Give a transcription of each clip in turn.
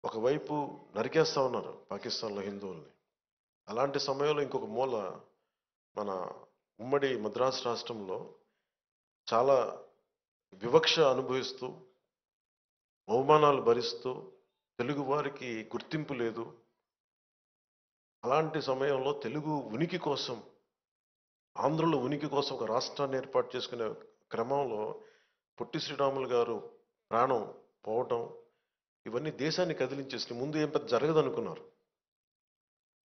ఒకవైపు నరికేస్తా ఉన్నారు పాకిస్తాన్లో హిందువుల్ని. అలాంటి సమయంలో ఇంకొక మూల మన ఉమ్మడి మద్రాసు రాష్ట్రంలో చాలా వివక్ష అనుభవిస్తూ, అవమానాలు భరిస్తూ, తెలుగు వారికి గుర్తింపు లేదు. అలాంటి సమయంలో తెలుగు ఉనికి కోసం, ఆంధ్రుల ఉనికి కోసం ఒక రాష్ట్రాన్ని ఏర్పాటు చేసుకునే క్రమంలో పొట్టి శ్రీరాములు గారు ప్రాణం పోవటం, ఇవన్నీ దేశాన్ని కదిలించేసి ముందు ఏం పెద్ద జరగదనుకున్నారు.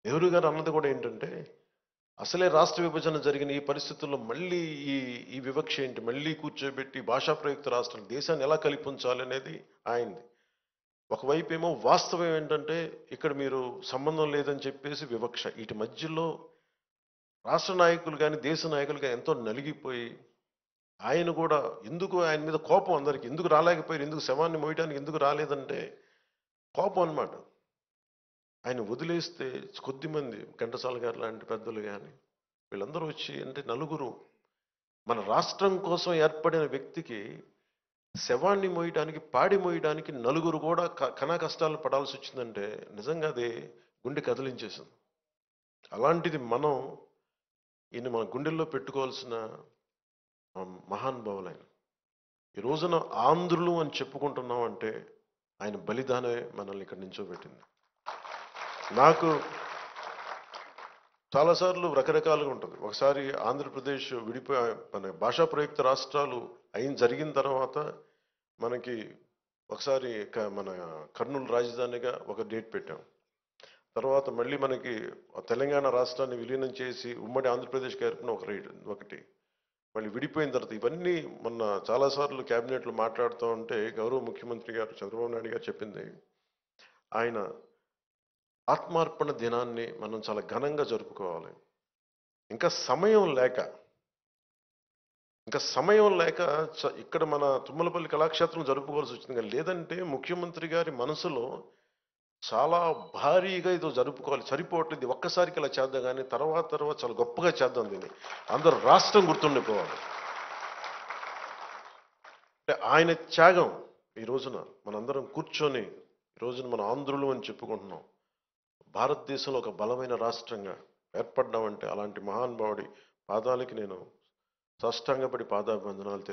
నెహ్రూ గారు అన్నది కూడా ఏంటంటే, అసలే రాష్ట్ర విభజన జరిగిన ఈ పరిస్థితుల్లో మళ్ళీ ఈ ఈ వివక్ష ఏంటి, మళ్ళీ కూర్చోబెట్టి భాషా ప్రయుక్త రాష్ట్రాలు దేశాన్ని ఎలా కలిపించాలి అనేది ఆయనది. ఒకవైపు ఏమో వాస్తవం ఏంటంటే, ఇక్కడ మీరు సంబంధం లేదని చెప్పేసి వివక్ష. వీటి మధ్యలో రాష్ట్ర నాయకులు కానీ దేశ నాయకులు కానీ ఎంతో నలిగిపోయి, ఆయన కూడా ఎందుకు ఆయన మీద కోపం అందరికి, ఎందుకు రాలేకపోయారు, ఎందుకు శవాన్ని మోయడానికి ఎందుకు రాలేదంటే కోపం అన్నమాట. ఆయన వదిలేస్తే కొద్దిమంది ఘంటసాల గారు లాంటి పెద్దలు కానీ వీళ్ళందరూ వచ్చి, అంటే నలుగురు మన రాష్ట్రం కోసం ఏర్పడిన వ్యక్తికి శవాన్ని మోయడానికి, పాడి మోయడానికి నలుగురు కూడా కనా కష్టాలు పడాల్సి వచ్చిందంటే నిజంగా అది గుండె కదిలించేసింది. అలాంటిది మనం ఈయన మన గుండెల్లో పెట్టుకోవాల్సిన మహానుభావులైన ఈ రోజున ఆంధ్రులు అని చెప్పుకుంటున్నాం అంటే ఆయన బలిదానమే మనల్ని ఇక్కడ నించోబెట్టింది. నాకు చాలాసార్లు రకరకాలుగా ఉంటుంది. ఒకసారి ఆంధ్రప్రదేశ్ విడిపోయి మన భాషా ప్రయుక్త రాష్ట్రాలు జరిగిన తర్వాత మనకి ఒకసారి మన కర్నూలు రాజధానిగా ఒక డేట్ పెట్టాం. తర్వాత మళ్ళీ మనకి తెలంగాణ రాష్ట్రాన్ని విలీనం చేసి ఉమ్మడి ఆంధ్రప్రదేశ్కి ఏర్పడిన ఒకటి మళ్ళీ విడిపోయిన తర్వాత ఇవన్నీ మొన్న చాలాసార్లు క్యాబినెట్లో మాట్లాడుతూ ఉంటే గౌరవ ముఖ్యమంత్రి గారు చంద్రబాబు నాయుడు గారు చెప్పింది, ఆయన ఆత్మార్పణ దినాన్ని మనం చాలా ఘనంగా జరుపుకోవాలి. ఇంకా సమయం లేక ఇక్కడ మన తుమ్మలపల్లి కళాక్షేత్రం జరుపుకోవాల్సి వచ్చింది. లేదంటే ముఖ్యమంత్రి గారి మనసులో చాలా భారీగా ఇదో జరుపుకోవాలి, సరిపోవట్లేదు, ఒక్కసారికి ఇలా చేద్దాం కానీ తర్వాత చాలా గొప్పగా చేద్దాం, దీన్ని అందరూ రాష్ట్రం గుర్తుండిపోవాలి. అంటే ఆయన త్యాగం ఈ రోజున మనందరం కూర్చొని ఈ రోజున మన ఆంధ్రులు అని చెప్పుకుంటున్నాం. భారతదేశంలో ఒక బలమైన రాష్ట్రంగా ఏర్పడ్డామంటే అలాంటి మహానుభావుడి పాదాలకి నేను సాష్టాంగపడి పాదాభివందనాలు